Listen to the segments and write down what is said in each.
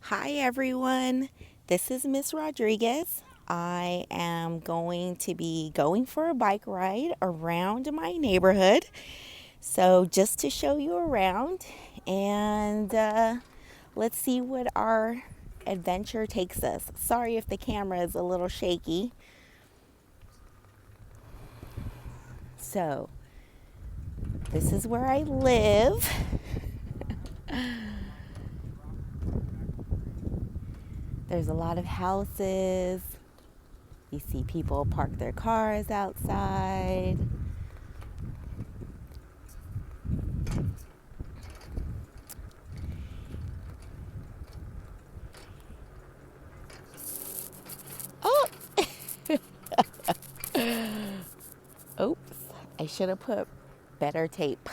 Hi everyone, this is Miss Rodriguez. I am going to be going for a bike ride around my neighborhood. So, just to show you around, and let's see what our adventure takes us. Sorry if the camera is a little shaky. So, this is where I live. There's a lot of houses. You see people park their cars outside. Oh, oops, I should have put better tape.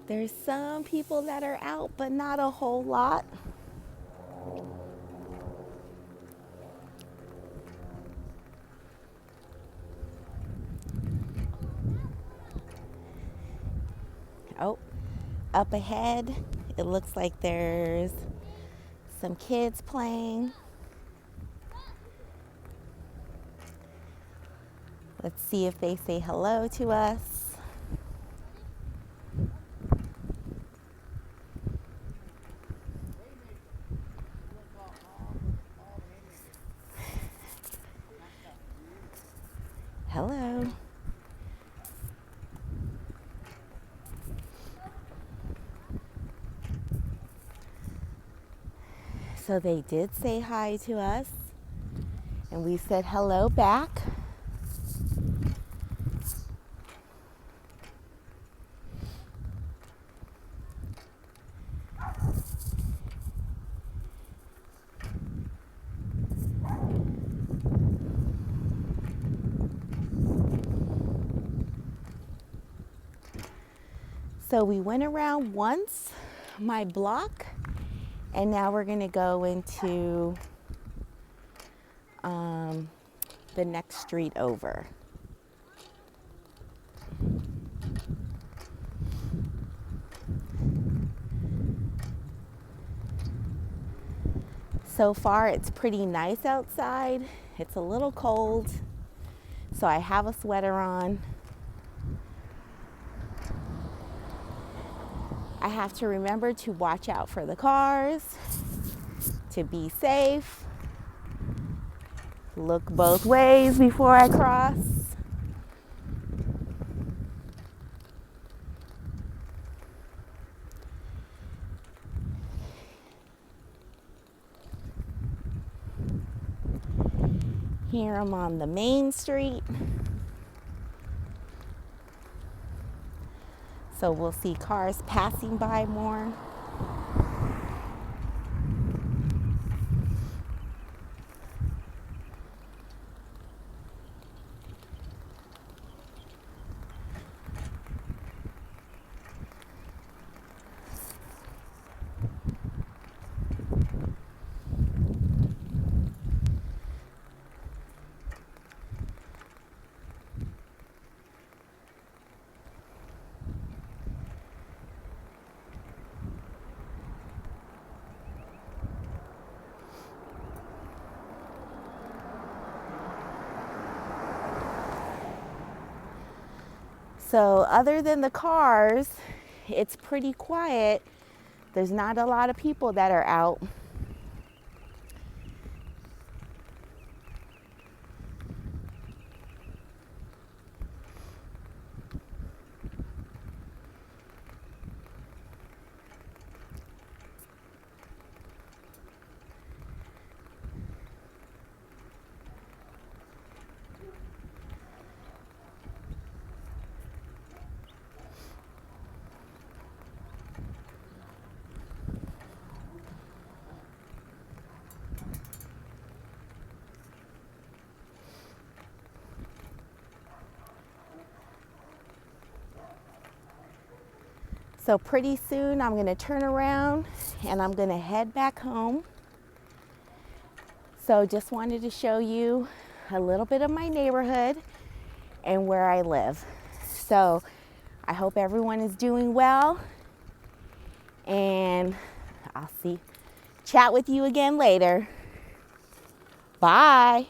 There's some people that are out, but not a whole lot. Oh, up ahead, it looks like there's some kids playing. Let's see if they say hello to us. Hello. So they did say hi to us, and we said hello back. So we went around once my block, and now we're going to go into the next street over. So far, it's pretty nice outside. It's a little cold, so I have a sweater on. I have to remember to watch out for the cars, to be safe, look both ways before I cross. Here I'm on the main street. So we'll see cars passing by more. So other than the cars, it's pretty quiet. There's not a lot of people that are out. So pretty soon I'm going to turn around and I'm going to head back home. So just wanted to show you a little bit of my neighborhood and where I live. So I hope everyone is doing well, and I'll chat with you again later. Bye.